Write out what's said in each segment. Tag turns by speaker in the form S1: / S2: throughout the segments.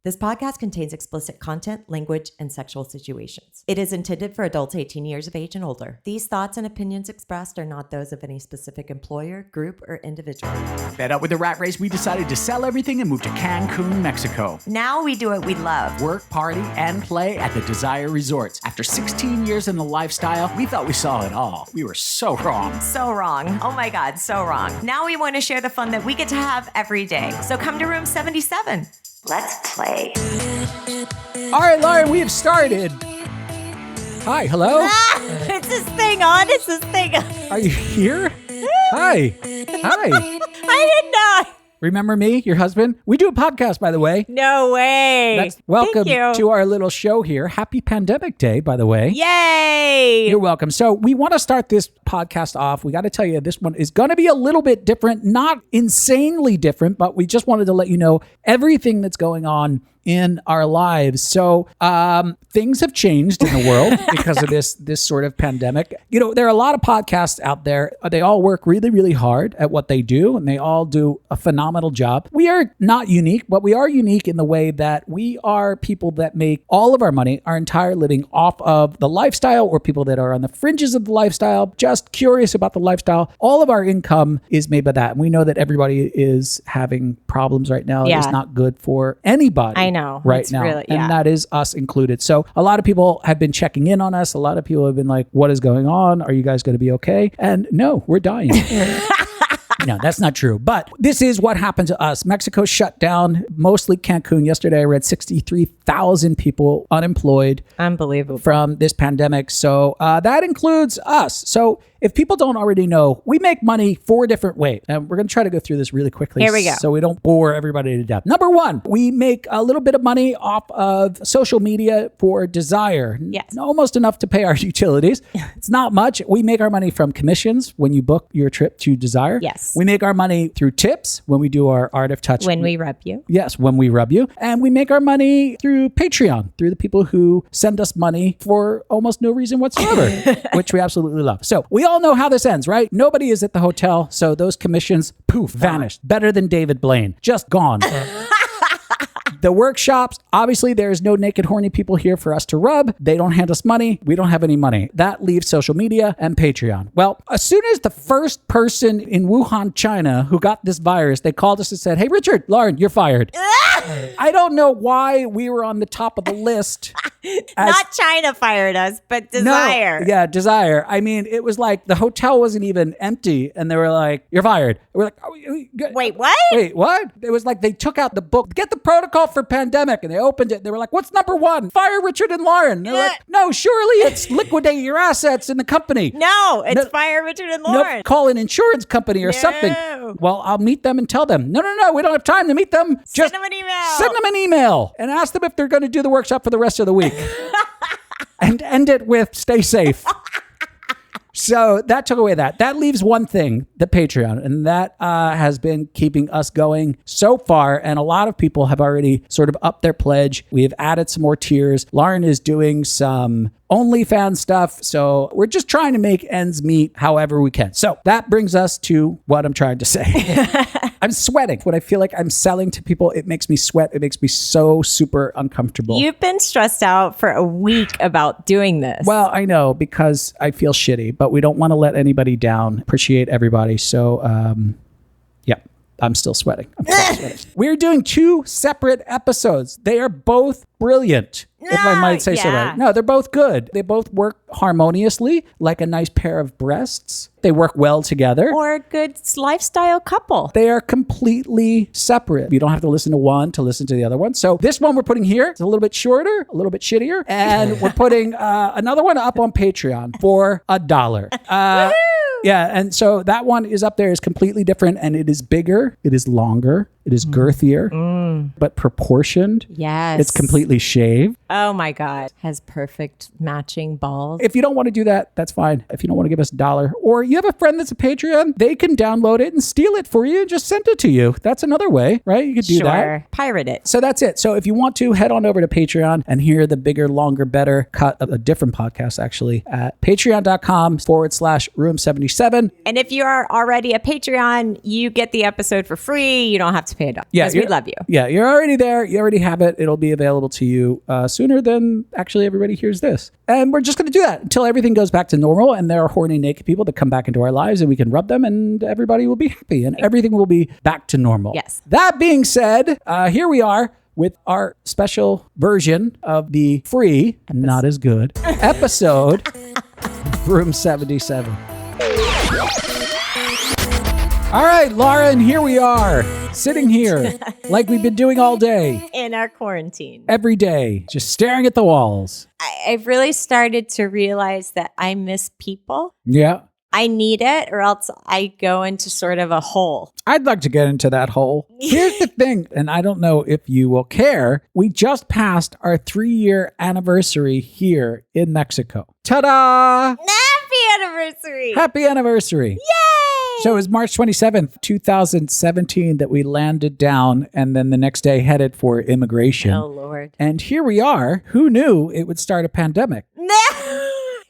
S1: This podcast contains explicit content, language, and sexual situations. It is intended for adults 18 years of age and older. These thoughts and opinions expressed are not those of any specific employer, group, or individual.
S2: Fed up with the rat race, we decided to sell everything and move to Cancun, Mexico.
S1: Now we do what we love.
S2: Work, party, and play at the Desire Resorts. After 16 years in the lifestyle, we thought we saw it all. We were so wrong.
S1: So wrong. Oh my God, so wrong. Now we want to share the fun that we get to have every day. So come to room 77. Let's play.
S2: All right, Lauren, we have started. Hi, hello?
S1: It's this thing on. It's this thing on.
S2: Are you here? Hi. Hi.
S1: I did not.
S2: Remember me, your husband? We do a podcast, by the way.
S1: No way.
S2: Welcome
S1: Thank you.
S2: to our little show here. Happy Pandemic Day, by the way.
S1: Yay.
S2: You're welcome. So we want to start this podcast off. We got to tell you, this one is going to be a little bit different, not insanely different, but we just wanted to let you know everything that's going on in our lives. So things have changed in the world because of this sort of pandemic. You know, there are a lot of podcasts out there. They all work really, really hard at what they do, and they all do a phenomenal job. We are not unique, but we are unique in the way that we are people that make all of our money, our entire living off of the lifestyle, or people that are on the fringes of the lifestyle, just curious about the lifestyle. All of our income is made by that. And we know that everybody is having problems right now.
S1: Yeah.
S2: It's not good for anybody.
S1: I know.
S2: Right
S1: It's
S2: now.
S1: really,
S2: And that is us included. So a lot of people have been checking in on us. A lot of people have been like, what is going on? Are you guys going to be okay? And no, we're dying. No, that's not true. But this is what happened to us. Mexico shut down, mostly Cancun. Yesterday, I read 63,000 people unemployed.
S1: Unbelievable.
S2: From this pandemic. So that includes us. So if people don't already know, we make money 4 different ways. And we're going to try to go through this really quickly.
S1: Here we go.
S2: So we don't bore everybody to death. Number 1, we make a little bit of money off of social media for Desire.
S1: Yes.
S2: Almost enough to pay our utilities. It's not much. We make our money from commissions when you book your trip to Desire.
S1: Yes.
S2: We make our money through tips when we do our Art of Touch.
S1: When we rub you.
S2: Yes, when we rub you. And we make our money through Patreon, through the people who send us money for almost no reason whatsoever, which we absolutely love. So we all know how this ends, right? Nobody is at the hotel, so those commissions, poof, vanished. Better than David Blaine. Just gone. The workshops, obviously there's no naked horny people here for us to rub. They don't hand us money. We don't have any money. That leaves social media and Patreon. Well, as soon as the first person in Wuhan, China, who got this virus, they called us and said, hey, Richard, Lauren, you're fired. I don't know why we were on the top of the list.
S1: Not China fired us, but Desire.
S2: No, yeah, Desire. I mean, it was like the hotel wasn't even empty and they were like, you're fired. We're like,
S1: Wait, what?
S2: Wait, what? It was like they took out the book, get the protocol for pandemic, and they opened it. They were like, what's number 1? Fire Richard and Lauren. They're like, no, surely it's liquidate your assets in the company.
S1: No, it's fire Richard and Lauren.
S2: No, call an insurance company or something. Well, I'll meet them and tell them, no, we don't have time to meet them. Just
S1: send them an email.
S2: Send them an email and ask them if they're going to do the workshop for the rest of the week. And end it with stay safe. So that took away that. That leaves one thing, the Patreon. And that has been keeping us going so far. And a lot of people have already sort of upped their pledge. We have added some more tiers. Lauren is doing some OnlyFans stuff. So we're just trying to make ends meet however we can. So that brings us to what I'm trying to say. I'm sweating. When I feel like I'm selling to people, it makes me sweat. It makes me so super uncomfortable.
S1: You've been stressed out for a week about doing this.
S2: Well, I know, because I feel shitty, but we don't want to let anybody down. Appreciate everybody. So, yeah. I'm still sweating. We're doing 2 separate episodes. They are both brilliant, if I might say so. Right. No, they're both good. They both work harmoniously, like a nice pair of breasts. They work well together.
S1: Or a good lifestyle couple.
S2: They are completely separate. You don't have to listen to one to listen to the other one. So this one we're putting here, it's a little bit shorter, a little bit shittier. And we're putting another one up on Patreon for $1. Yeah, and so that one is up there, is completely different, and it is bigger, it is longer, it is girthier, but proportioned.
S1: Yes.
S2: It's completely shaved.
S1: Oh my God. Has perfect matching balls.
S2: If you don't want to do that, that's fine. If you don't want to give us $1, or you have a friend that's a Patreon, they can download it and steal it for you and just send it to you. That's another way, right? You could do that.
S1: Pirate it.
S2: So that's it. So if you want to, head on over to Patreon and hear the bigger, longer, better cut of a different podcast, actually, at patreon.com/room77.
S1: And if you are already a Patreon, you get the episode for free. You don't have to to pay $1
S2: Yeah,
S1: because we love you.
S2: Yeah, you're already there. You already have it. It'll be available to you sooner than actually everybody hears this. And we're just going to do that until everything goes back to normal and there are horny naked people that come back into our lives and we can rub them and everybody will be happy and everything will be back to normal.
S1: Yes.
S2: That being said, here we are with our special version of the free, not as good, episode Room 77. All right, Laura, and here we are, sitting here like we've been doing all day.
S1: In our quarantine.
S2: Every day, just staring at the walls.
S1: I've really started to realize that I miss people.
S2: Yeah.
S1: I need it or else I go into sort of a hole.
S2: I'd like to get into that hole. Here's the thing, and I don't know if you will care. We just passed our 3-year anniversary here in Mexico. Ta-da!
S1: Happy anniversary!
S2: Happy anniversary.
S1: Yay!
S2: So it was March 27th, 2017 that we landed down and then the next day headed for immigration.
S1: Oh, Lord.
S2: And here we are. Who knew it would start a pandemic?
S1: Who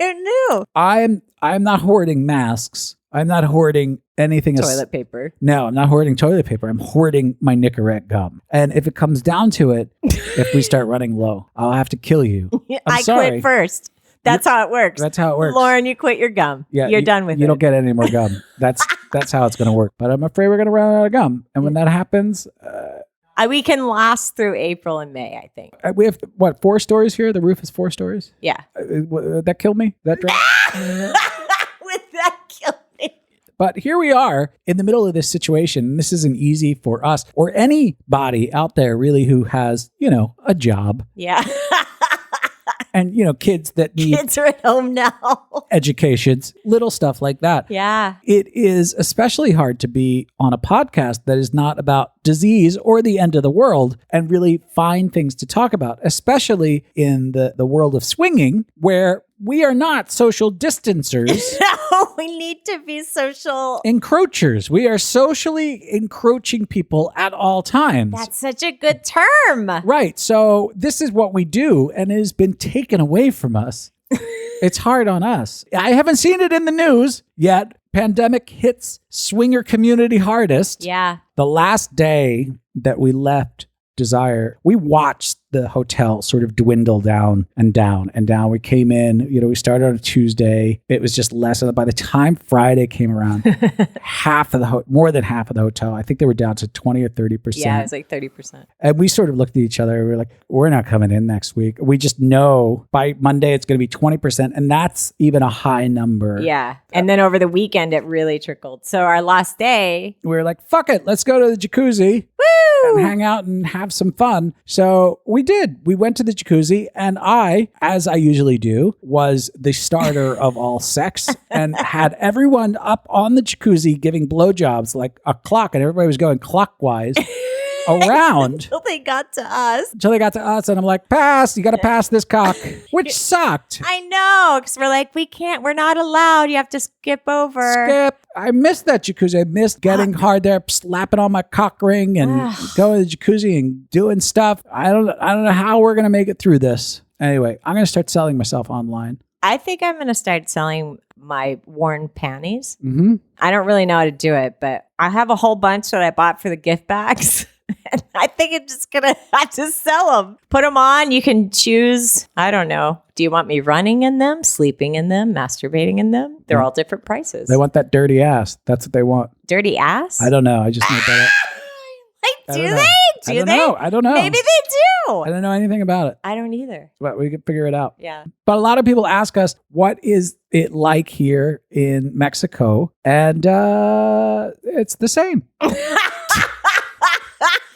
S1: knew?
S2: I'm not hoarding masks. I'm not hoarding anything.
S1: Toilet paper.
S2: No, I'm not hoarding toilet paper. I'm hoarding my Nicorette gum. And if it comes down to it, if we start running low, I'll have to kill you.
S1: I quit first. That's how it works.
S2: That's how it works.
S1: Lauren, you quit your gum.
S2: Yeah,
S1: You're done with it.
S2: You don't get any more gum. That's how it's going to work. But I'm afraid we're going to run out of gum. And when that happens...
S1: we can last through April and May, I think.
S2: we have, 4 stories here? The roof is 4 stories?
S1: Yeah.
S2: That killed me? That drop?
S1: Would that kill me?
S2: But here we are in the middle of this situation. This isn't easy for us or anybody out there really who has, a job.
S1: Yeah.
S2: And, kids that need
S1: Kids are at home now.
S2: educations, little stuff like that.
S1: Yeah.
S2: It is especially hard to be on a podcast that is not about disease or the end of the world and really find things to talk about, especially in the world of swinging, where we are not social distancers.
S1: No, we need to be social.
S2: Encroachers. We are socially encroaching people at all times.
S1: That's such a good term.
S2: Right. So this is what we do, and it has been taken away from us. It's hard on us. I haven't seen it in the news yet. Pandemic hits swinger community hardest.
S1: Yeah.
S2: The last day that we left Desire, we watched the hotel sort of dwindle down and down and down. We came in, we started on a Tuesday. It was just less. By the time Friday came around, more than half of the hotel, I think they were down to 20 or 30%.
S1: Yeah, it was like 30%.
S2: And we sort of looked at each other. We were like, we're not coming in next week. We just know by Monday it's going to be 20%. And that's even a high number.
S1: Yeah. And then over the weekend, it really trickled. So our last day,
S2: we were like, fuck it. Let's go to the jacuzzi.
S1: Woo!
S2: And hang out and have some fun. So we did. We went to the jacuzzi and I, as I usually do, was the starter of all sex and had everyone up on the jacuzzi giving blowjobs like a clock, and everybody was going clockwise around.
S1: Until they got to us.
S2: And I'm like, pass, you got to pass this cock, which sucked.
S1: I know, because we're like, we're not allowed. You have to skip over.
S2: Skip. I missed that jacuzzi. I missed getting hard there, slapping on my cock ring and going to the jacuzzi and doing stuff. I don't know how we're going to make it through this. Anyway, I'm going to start selling myself online.
S1: I think I'm going to start selling my worn panties.
S2: Mm-hmm.
S1: I don't really know how to do it, but I have a whole bunch that I bought for the gift bags. And I think I'm just going to have to sell them. Put them on. You can choose. I don't know. Do you want me running in them, sleeping in them, masturbating in them? They're all different prices.
S2: They want that dirty ass. That's what they want.
S1: Dirty ass?
S2: I don't know. I just made that up.
S1: Like, do they?
S2: I don't know.
S1: Maybe they do.
S2: I don't know anything about it.
S1: I don't either.
S2: But we can figure it out.
S1: Yeah.
S2: But a lot of people ask us, what is it like here in Mexico? And it's the same.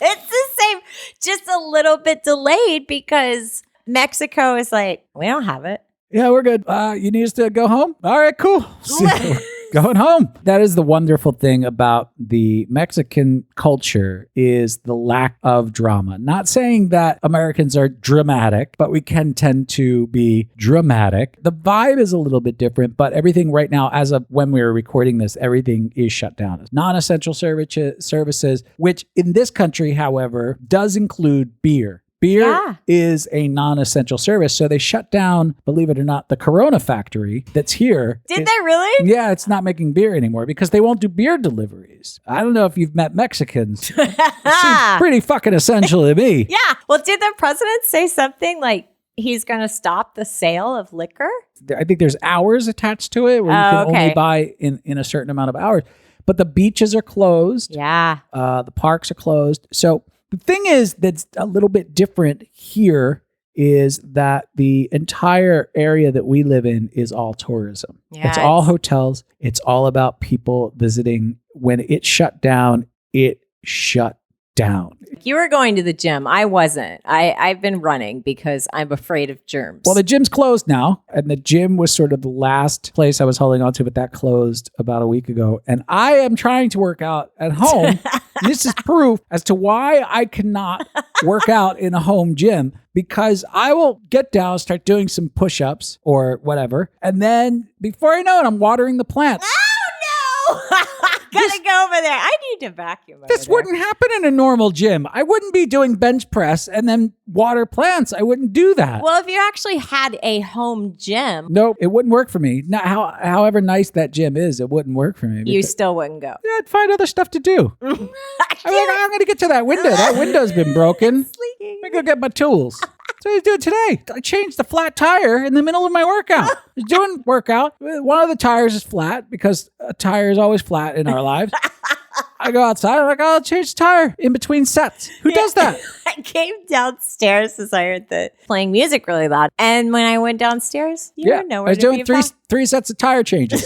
S1: It's the same, just a little bit delayed because Mexico is like, we don't have it.
S2: Yeah, we're good. You need us to go home? All right, cool. See you. Going home. That is the wonderful thing about the Mexican culture is the lack of drama. Not saying that Americans are dramatic, but we can tend to be dramatic. The vibe is a little bit different, but everything right now, as of when we were recording this, everything is shut down. Non-essential services, which in this country, however, does include beer. Beer is a non-essential service, so they shut down, believe it or not, the Corona factory that's here.
S1: Did they really?
S2: Yeah, it's not making beer anymore because they won't do beer deliveries. I don't know if you've met Mexicans. It seems pretty fucking essential to me.
S1: Yeah. Well, did the president say something like he's going to stop the sale of liquor?
S2: I think there's hours attached to it where you can only buy in a certain amount of hours. But the beaches are closed.
S1: Yeah.
S2: The parks are closed. So the thing is that's a little bit different here is that the entire area that we live in is all tourism.
S1: Yeah,
S2: it's all hotels. It's all about people visiting. When it shut down, it shut down.
S1: You were going to the gym. I wasn't. I've been running because I'm afraid of germs.
S2: Well, the gym's closed now, and the gym was sort of the last place I was holding on to, but that closed about a week ago. And I am trying to work out at home. This is proof as to why I cannot work out in a home gym, because I will get down, start doing some push-ups or whatever, and then before I know it, I'm watering the plants.
S1: Oh, no! Gotta go over there. I need to vacuum.
S2: This wouldn't happen in a normal gym. I wouldn't be doing bench press and then water plants. I wouldn't do that.
S1: Well, if you actually had a home gym.
S2: Nope, it wouldn't work for me. Not however nice that gym is, it wouldn't work for me.
S1: You still wouldn't go.
S2: Yeah, I'd find other stuff to do. I'm going to get to that window. That window's been broken. I go get my tools. So I do it today. I changed the flat tire in the middle of my workout. I was doing workout. One of the tires is flat because a tire is always flat in our lives. I go outside. I'm like, I'll change the tire in between sets. Who does that?
S1: I came downstairs as I heard the playing music really loud. And when I went downstairs, you were nowhere
S2: I was
S1: to
S2: doing
S1: be found.
S2: three sets of tire changes.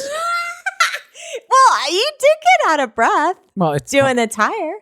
S1: Well, you did get out of breath doing the tire.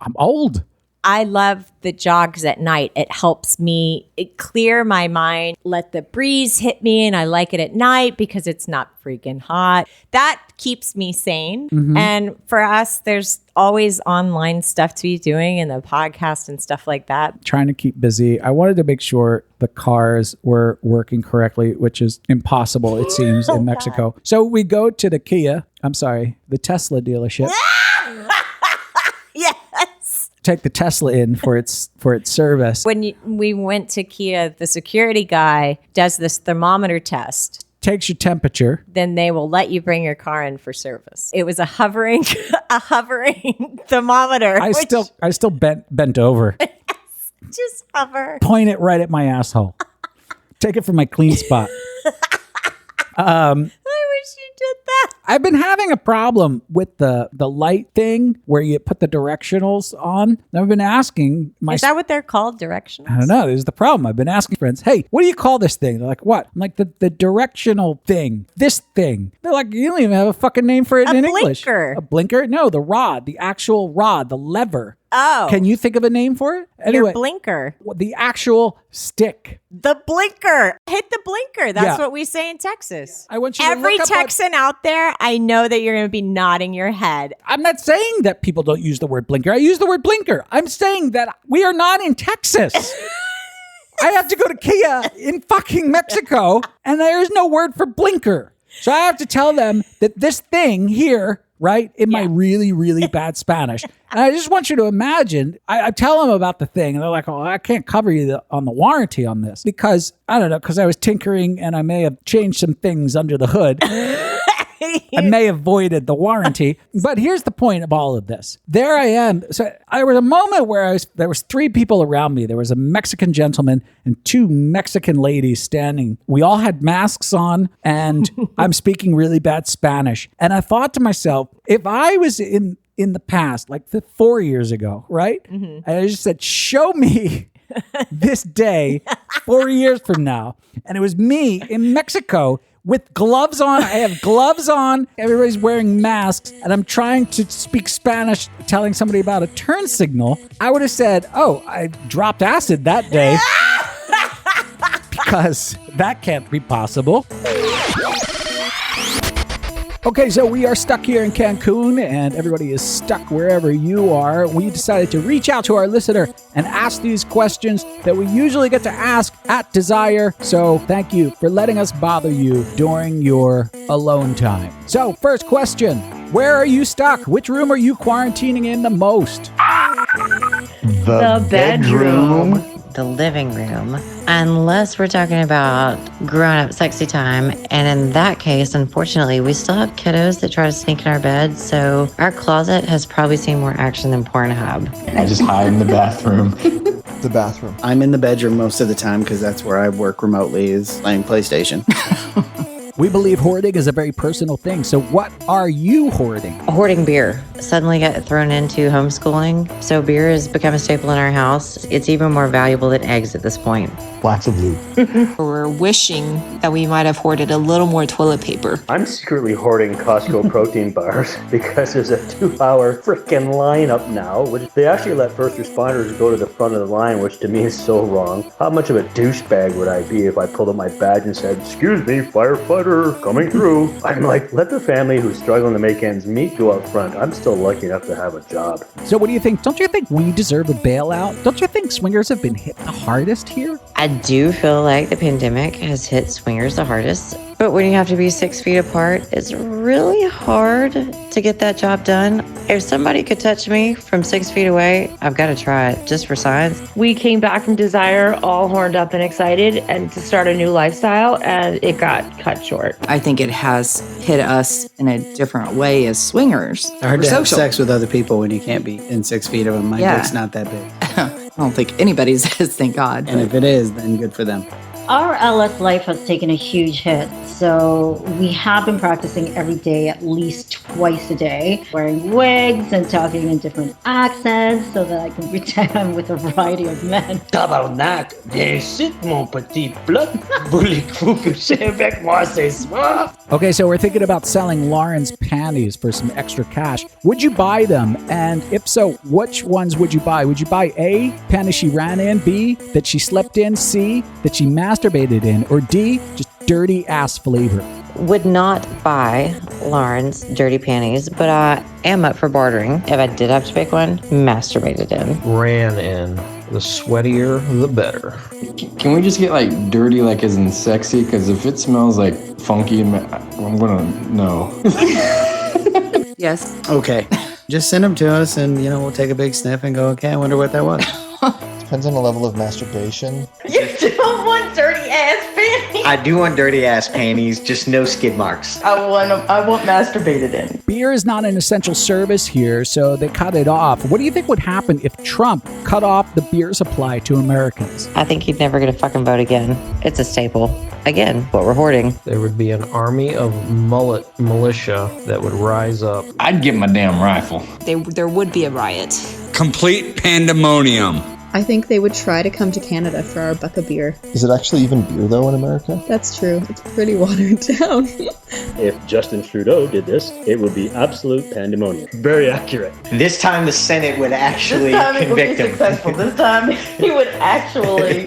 S2: I'm old.
S1: I love the jogs at night. It helps me clear my mind, let the breeze hit me, and I like it at night because it's not freaking hot. That keeps me sane. Mm-hmm. And for us, there's always online stuff to be doing and the podcast and stuff like that.
S2: Trying to keep busy. I wanted to make sure the cars were working correctly, which is impossible, it seems, in Mexico. God. So we go to the the Tesla dealership.
S1: Yes.
S2: Take the Tesla in for its service.
S1: When we went to Kia, the security guy does this thermometer test.
S2: Takes your temperature.
S1: Then they will let you bring your car in for service. It was a hovering thermometer.
S2: I still bent over.
S1: Yes, just hover.
S2: Point it right at my asshole. Take it from my clean spot.
S1: I wish you did that.
S2: I've been having a problem with the light thing where you put the directionals on. I've been asking
S1: Is that what they're called, directionals?
S2: I don't know. This is the problem. I've been asking friends, hey, what do you call this thing? They're like, what? I'm like, the directional thing. This thing. They're like, you don't even have a fucking name for it in English.
S1: A blinker.
S2: A blinker? No, the rod. The actual rod. The lever.
S1: Oh.
S2: Can you think of a name for it? Anyway,
S1: your blinker.
S2: The actual stick.
S1: The blinker. Hit the blinker. That's what we say in Texas.
S2: I want you
S1: Every
S2: to look
S1: Texan out there, I know that you're going to be nodding your head.
S2: I'm not saying that people don't use the word blinker. I use the word blinker. I'm saying that we are not in Texas. I have to go to Kia in fucking Mexico, and there is no word for blinker. So I have to tell them that this thing here, right, in my really, really bad Spanish. And I just want you to imagine, I tell them about the thing, and they're like, oh, I can't cover you on the warranty on this. Because, I don't know, because I was tinkering, and I may have changed some things under the hood. I may have voided the warranty. But here's the point of all of this. There I am. So there was a moment where there was 3 people around me. There was a Mexican gentleman and 2 Mexican ladies standing. We all had masks on, and I'm speaking really bad Spanish. And I thought to myself, if I was in the past, like 4 years ago, right? Mm-hmm. And I just said, show me this day 4 years from now. And it was me in Mexico with gloves on. I have gloves on. Everybody's wearing masks. And I'm trying to speak Spanish, telling somebody about a turn signal. I would have said, oh, I dropped acid that day. Because that can't be possible. Okay, so we are stuck here in Cancun, and everybody is stuck wherever you are. We decided to reach out to our listener and ask these questions that we usually get to ask at Desire. So thank you for letting us bother you during your alone time. So first question, where are you stuck? Which room are you quarantining in the most?
S3: The bedroom. the living room, unless we're talking about grown-up sexy time. And in that case, unfortunately, we still have kiddos that try to sneak in our bed, so our closet has probably seen more action than Pornhub.
S4: I just hide in the bathroom.
S5: The bathroom.
S6: I'm in the bedroom most of the time because that's where I work remotely, is playing PlayStation.
S2: We believe hoarding is a very personal thing. So what are you hoarding?
S3: Hoarding beer. Suddenly got thrown into homeschooling, so beer has become a staple in our house. It's even more valuable than eggs at this point.
S4: Lots of loot.
S7: We're wishing that we might have hoarded a little more toilet paper.
S8: I'm secretly hoarding Costco protein bars because there's a 2-hour freaking lineup now, which they actually let first responders go to the front of the line, which to me is so wrong. How much of a douchebag would I be if I pulled up my badge and said, "Excuse me, firefighter, coming through"? I'm like, let the family who's struggling to make ends meet go up front. I'm still lucky enough to have a job.
S2: So what do you think? Don't you think we deserve a bailout? Don't you think swingers have been hit the hardest here?
S3: I do feel like the pandemic has hit swingers the hardest, but when you have to be 6 feet apart, it's really hard to get that job done. If somebody could touch me from 6 feet away, I've got to try it just for science.
S9: We came back from Desire all horned up and excited and to start a new lifestyle, and it got cut short.
S10: I think it has hit us in a different way as swingers.
S6: It's hard to have sex with other people when you can't be in 6 feet of them. My dick's not that big.
S10: I don't think anybody's is, thank God.
S6: And if it is, then good for them.
S11: Our LS life has taken a huge hit, so we have been practicing every day at least twice a day, wearing wigs and talking in different accents so that I can pretend with a variety of men.
S8: Tabarnak, viens ici, mon petit plat. Voulez-vous coucher avec moi ce soir?
S2: Okay, so we're thinking about selling Lauren's panties for some extra cash. Would you buy them? And if so, which ones would you buy? Would you buy A, panties she ran in, B, that she slept in, C, that she masturbated in, or D, just dirty ass flavor?
S3: Would not buy Lauren's dirty panties, but I am up for bartering. If I did have to pick one, masturbated in.
S12: Ran in. The sweatier, the better.
S4: Can we just get like dirty, like as in sexy? Because if it smells like funky, I'm gonna know.
S10: Yes.
S6: Okay. Just send them to us and, we'll take a big sniff and go, okay, I wonder what that was.
S5: Depends on the level of masturbation.
S9: You don't want dirty ass panties.
S13: I do want dirty ass panties, just no skid marks.
S9: I want masturbated in.
S2: Beer is not an essential service here, so they cut it off. What do you think would happen if Trump cut off the beer supply to Americans?
S3: I think he'd never get a fucking vote again. It's a staple. Again, what we're hoarding.
S12: There would be an army of mullet militia that would rise up.
S4: I'd get my damn rifle.
S7: There would be a riot.
S14: Complete pandemonium.
S15: I think they would try to come to Canada for our buck of beer.
S5: Is it actually even beer, though, in America?
S15: That's true. It's pretty watered down.
S8: If Justin Trudeau did this, it would be absolute pandemonium. Very accurate.
S13: This time the Senate would actually convict him.
S9: Successful. This time he would actually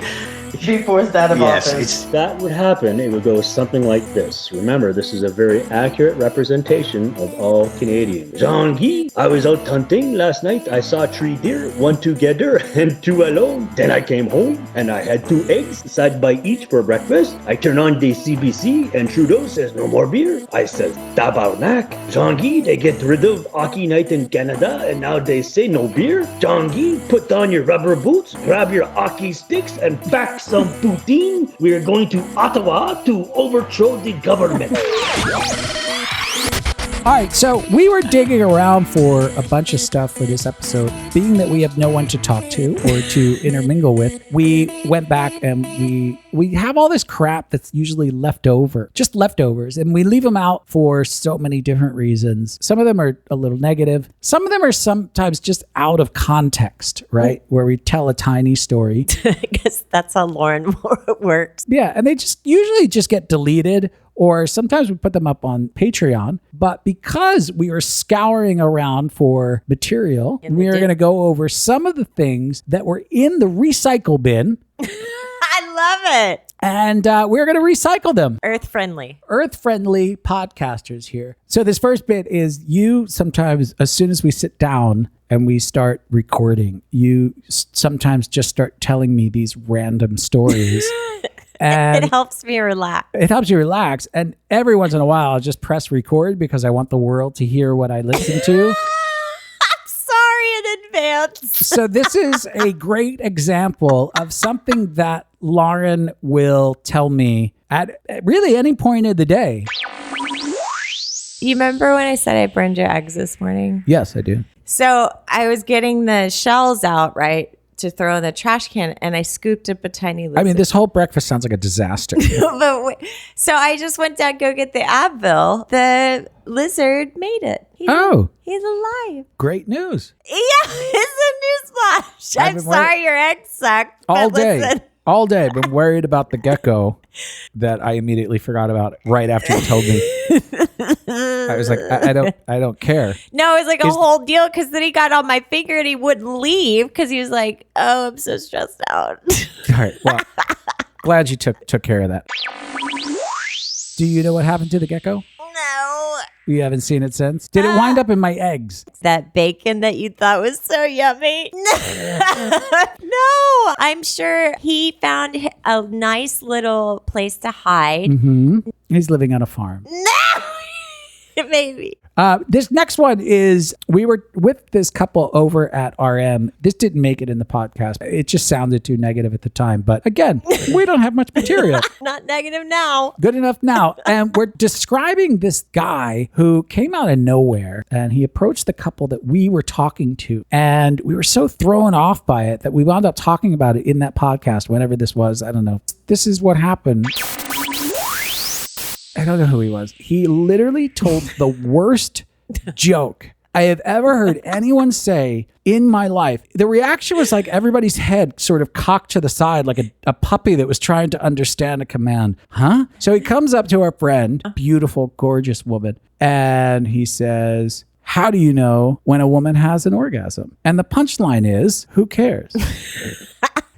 S9: be forced out of office.
S8: If that would happen, it would go something like this. Remember, this is a very accurate representation of all Canadians. Jean-Guy, I was out hunting last night. I saw 3 deer, 1 together and 2 alone. Then I came home and I had 2 eggs, side by each for breakfast. I turn on the CBC and Trudeau says no more beer. I says, tabarnak. Jean-Guy, they get rid of hockey night in Canada and now they say no beer. Jean-Guy, put on your rubber boots, grab your hockey sticks and back some poutine. We are going to Ottawa to overthrow the government.
S2: All right, so we were digging around for a bunch of stuff for this episode. Being that we have no one to talk to or to intermingle with, we went back and we have all this crap that's usually left over, just leftovers, and we leave them out for so many different reasons. Some of them are a little negative. Some of them are sometimes just out of context, right? Where we tell a tiny story.
S1: I guess that's how Lauren works.
S2: Yeah, and they just usually just get deleted, or sometimes we put them up on Patreon. But because we are scouring around for material, we are going to go over some of the things that were in the recycle bin.
S1: I love it.
S2: And we're going to recycle them.
S1: Earth-friendly
S2: podcasters here. So this first bit is you sometimes, as soon as we sit down and we start recording, you sometimes just start telling me these random stories. And
S1: it helps me relax.
S2: It helps you relax. And every once in a while, I'll just press record because I want the world to hear what I listen to.
S1: I'm sorry in advance. pants.
S2: So this is a great example of something that Lauren will tell me at really any point of the day.
S1: You remember when I said I burned your eggs this morning?
S2: Yes, I do.
S1: So I was getting the shells out, right, to throw in the trash can, and I scooped up a tiny lizard.
S2: I mean, this whole breakfast sounds like a disaster.
S1: So I just went down to go get the Advil. The lizard made it. He's alive.
S2: Great news.
S1: Yeah, it's a newsflash. I'm sorry your eggs sucked.
S2: All
S1: but
S2: day.
S1: listen.
S2: All day. I've been worried about the gecko that I immediately forgot about right after you told me. I was like, I don't care.
S1: No, it was like a whole deal because then he got on my finger and he wouldn't leave because he was like, oh, I'm so stressed out.
S2: All right. Well, glad you took care of that. Do you know what happened to the gecko?
S1: No.
S2: You haven't seen it since? Did it wind up in my eggs?
S1: That bacon that you thought was so yummy. No, I'm sure he found a nice little place to hide.
S2: Mm-hmm. He's living on a farm.
S1: No, maybe.
S2: This next one is, we were with this couple over at RM. This didn't make it in the podcast. It just sounded too negative at the time. But again, we don't have much material.
S1: Not negative now.
S2: Good enough now. And we're describing this guy who came out of nowhere, and he approached the couple that we were talking to. And we were so thrown off by it that we wound up talking about it in that podcast, whenever this was. I don't know. This is what happened. I don't know who he was. He literally told the worst joke I have ever heard anyone say in my life. The reaction was like everybody's head sort of cocked to the side, like a puppy that was trying to understand a command. Huh? So he comes up to our friend, beautiful, gorgeous woman, and he says, how do you know when a woman has an orgasm? And the punchline is, who cares?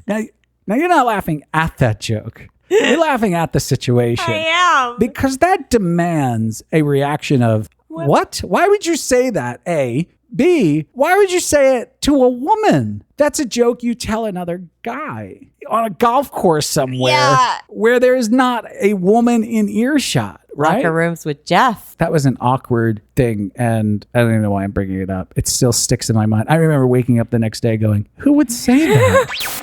S2: Now you're not laughing at that joke. You're laughing at the situation.
S1: I am.
S2: Because that demands a reaction of, what? Why would you say that? A. B. Why would you say it to a woman? That's a joke you tell another guy on a golf course somewhere where there is not a woman in earshot, right?
S1: Locker rooms with Jeff.
S2: That was an awkward thing, and I don't even know why I'm bringing it up. It still sticks in my mind. I remember waking up the next day going, who would say that?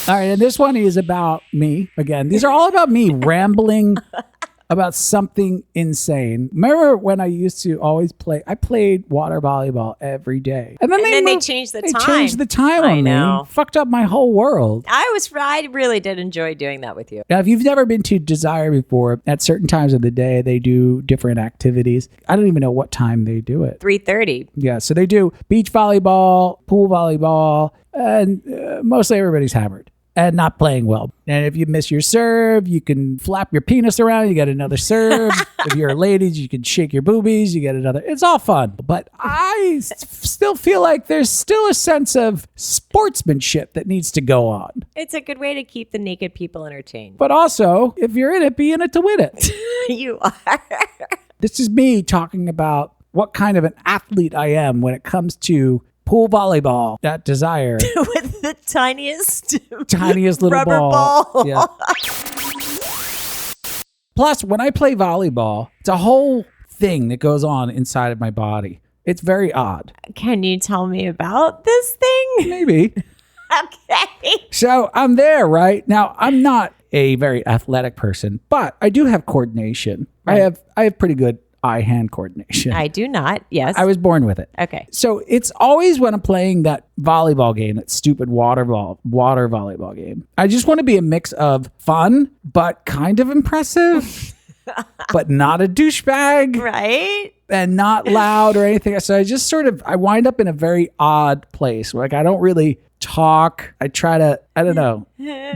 S2: All right, and this one is about me. Again, these are all about me rambling about something insane. Remember when I used to always play? I played water volleyball every day. And then
S1: they changed the time.
S2: They changed the time on me. Fucked up my whole world.
S1: I really did enjoy doing that with you.
S2: Now, if you've never been to Desire before, at certain times of the day, they do different activities. I don't even know what time they do it.
S1: 3:30.
S2: Yeah, so they do beach volleyball, pool volleyball, and mostly everybody's hammered and not playing well. And if you miss your serve, you can flap your penis around, you get another serve. If you're a lady, you can shake your boobies, you get another. It's all fun. But I still feel like there's still a sense of sportsmanship that needs to go on.
S1: It's a good way to keep the naked people entertained.
S2: But also, if you're in it, be in it to win it.
S1: You are.
S2: This is me talking about what kind of an athlete I am when it comes to pool volleyball at Desire.
S1: With the tiniest
S2: little
S1: rubber ball.
S2: Yeah. Plus, when I play volleyball, it's a whole thing that goes on inside of my body. It's very odd.
S1: Can you tell me about this thing?
S2: Maybe.
S1: Okay.
S2: So I'm there, right? Now, I'm not a very athletic person, but I do have coordination. Right. I have pretty good eye-hand coordination.
S1: I do not, yes.
S2: I was born with it.
S1: Okay.
S2: So it's always when I'm playing that volleyball game, that stupid water volleyball game, I just want to be a mix of fun, but kind of impressive, but not a douchebag.
S1: Right.
S2: And not loud or anything. So I wind up in a very odd place. Like I don't really talk. I try to, I don't know,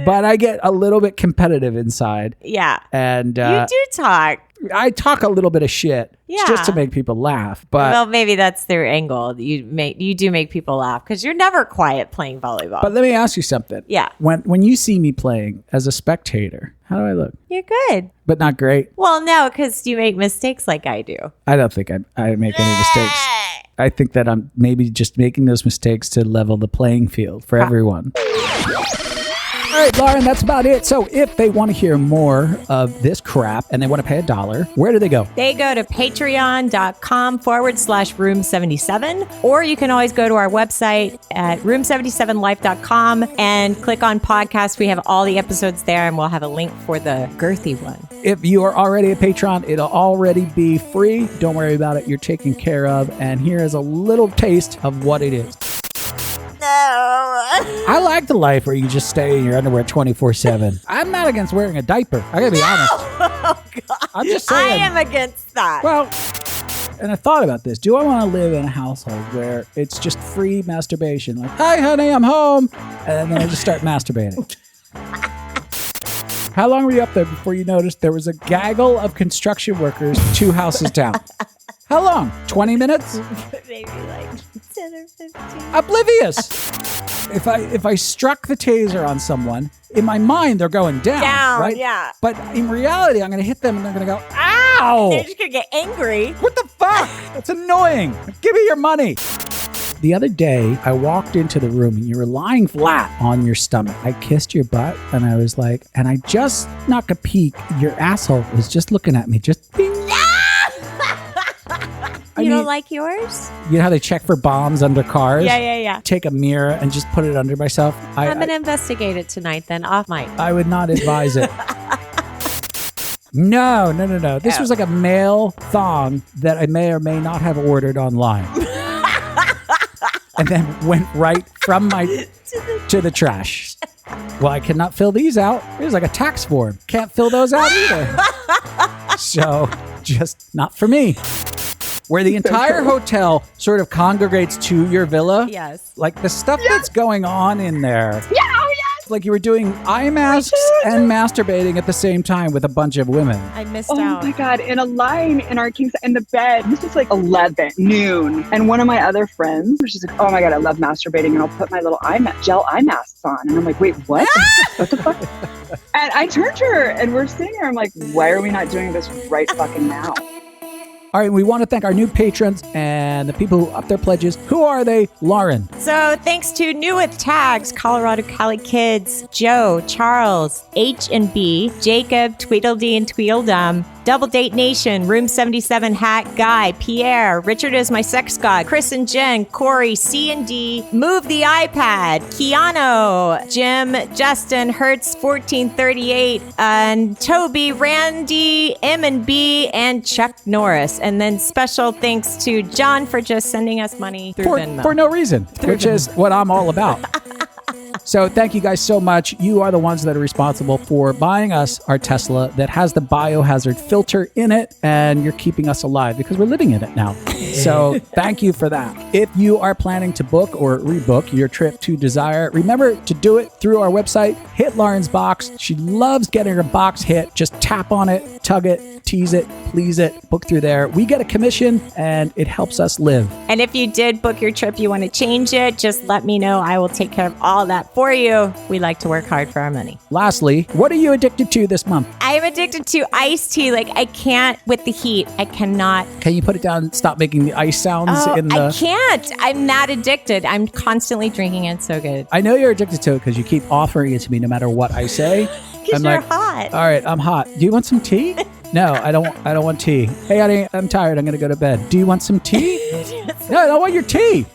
S2: but I get a little bit competitive inside.
S1: Yeah.
S2: And
S1: you do talk.
S2: I talk a little bit of shit just to make people laugh. But
S1: well, maybe that's their angle. You do make people laugh because you're never quiet playing volleyball.
S2: But let me ask you something.
S1: Yeah.
S2: When you see me playing as a spectator, how do I look?
S1: You're good.
S2: But not great?
S1: Well, no, because you make mistakes like I do.
S2: I don't think I make any mistakes. I think that I'm maybe just making those mistakes to level the playing field for everyone. All right, Lauren, that's about it. So if they want to hear more of this crap and they want to pay $1, where do they go?
S1: They go to patreon.com/room77, or you can always go to our website at room77life.com and click on podcast. We have all the episodes there, and we'll have a link for the girthy one.
S2: If you are already a patron, it'll already be free. Don't worry about it. You're taken care of. And here is a little taste of what it is. I like the life where you just stay in your underwear 24/7. I'm not against wearing a diaper. I gotta be honest.
S1: Oh, God.
S2: I'm just saying.
S1: I am against that.
S2: Well, and I thought about this. Do I want to live in a household where it's just free masturbation? Like, hi, honey, I'm home. And then I just start masturbating. How long were you up there before you noticed there was a gaggle of construction workers 2 houses down? How long? 20 minutes?
S1: Maybe like 10 or 15.
S2: Oblivious. If I struck the taser on someone, in my mind they're going down, right?
S1: Yeah.
S2: But in reality, I'm going to hit them and they're going to go, ow!
S1: They're just going to get angry.
S2: What the fuck? That's annoying. Give me your money. The other day, I walked into the room and you were lying flat on your stomach. I kissed your butt and I was like, and I just snuck a peek. Your asshole was just looking at me, just bing.
S1: You don't like yours?
S2: You know how they check for bombs under cars?
S1: Yeah.
S2: Take a mirror and just put it under myself.
S1: I'm going to investigate it tonight then, off mic.
S2: I would not advise it. No. This was like a male thong that I may or may not have ordered online. And then went right from my to the trash. Well, I cannot fill these out. It was like a tax form. Can't fill those out either. So, just not for me. Where the entire hotel sort of congregates to your villa.
S1: Yes.
S2: Like the stuff that's going on in there.
S16: Yeah, oh yes.
S2: Like you were doing eye masks and masturbating at the same time with a bunch of women.
S1: I missed out.
S16: Oh my God, in a line in our in the bed. This was like 11 noon. And one of my other friends was just like, oh my God, I love masturbating. And I'll put my little gel eye masks on. And I'm like, wait, what? What the fuck? And I turned to her and we're sitting there. I'm like, why are we not doing this right fucking now?
S2: All right, we want to thank our new patrons and the people who upped their pledges. Who are they, Lauren?
S1: So thanks to New with Tags, Colorado Cali Kids, Joe, Charles, H&B, Jacob, Tweedledee and Tweedledum, Double Date Nation, Room 77 Hat Guy, Pierre, Richard is my sex god, Chris and Jen, Corey, C&D, Move the iPad, Keanu, Jim, Justin, Hertz 1438, and Toby, Randy, M&B, and Chuck Norris. And then special thanks to John for just sending us money through Venmo.
S2: For no reason, which is what I'm all about. So thank you guys so much. You are the ones that are responsible for buying us our Tesla that has the biohazard filter in it, and you're keeping us alive because we're living in it now. So thank you for that. If you are planning to book or rebook your trip to Desire, remember to do it through our website. Hit Lauren's box. She loves getting her box hit. Just tap on it, tug it, tease it, please it, book through there. We get a commission and it helps us live.
S1: And if you did book your trip, you want to change it, just let me know. I will take care of all that for you. We like to work hard for our money.
S2: Lastly, what are you addicted to this month?
S1: I am addicted to iced tea. Like I can't with the heat. I cannot.
S2: Can you put it down and stop making the ice sounds in the...
S1: I can't. I'm that addicted. I'm constantly drinking it. It's so good.
S2: I know you're addicted to it because you keep offering it to me no matter what I say.
S1: Because you're hot.
S2: All right, I'm hot. Do you want some tea? No, I don't want tea. Hey, honey, I'm tired. I'm going to go to bed. Do you want some tea? No, I don't want your tea.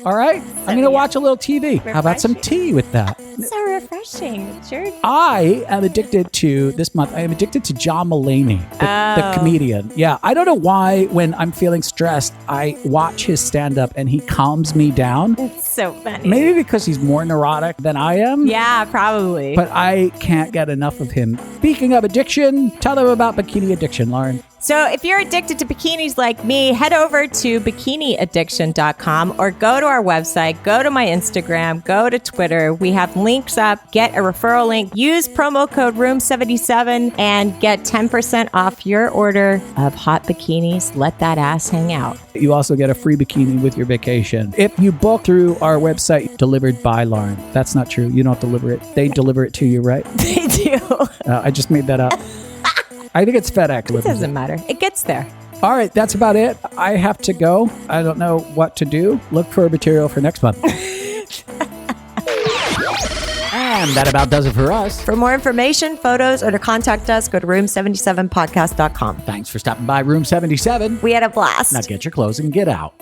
S2: All right? I'm going to watch a little TV. How about some tea with that?
S1: So refreshing. Sure.
S2: I am addicted to, this month, I am addicted to John Mulaney, the comedian. Yeah, I don't know why when I'm feeling stressed, I watch his stand-up and he calms me down.
S1: It's so funny.
S2: Maybe because he's more neurotic than I am.
S1: Yeah, probably.
S2: But I can't get enough of him. Speaking of addiction, tell them about bikini addiction, Lauren.
S1: So if you're addicted to bikinis like me, head over to bikiniaddiction.com or go to our website, go to my Instagram, go to Twitter. We have links up. Get a referral link. Use promo code ROOM77 and get 10% off your order of hot bikinis. Let that ass hang out.
S2: You also get a free bikini with your vacation. If you book through our website, delivered by Lauren. That's not true. You don't deliver it. They deliver it to you, right?
S1: They do.
S2: I just made that up. I think it's FedEx.
S1: It doesn't matter. It gets there.
S2: All right, that's about it. I have to go. I don't know what to do. Look for material for next month. And that about does it for us.
S1: For more information, photos, or to contact us, go to room77podcast.com.
S2: Thanks for stopping by Room 77.
S1: We had a blast.
S2: Now get your clothes and get out.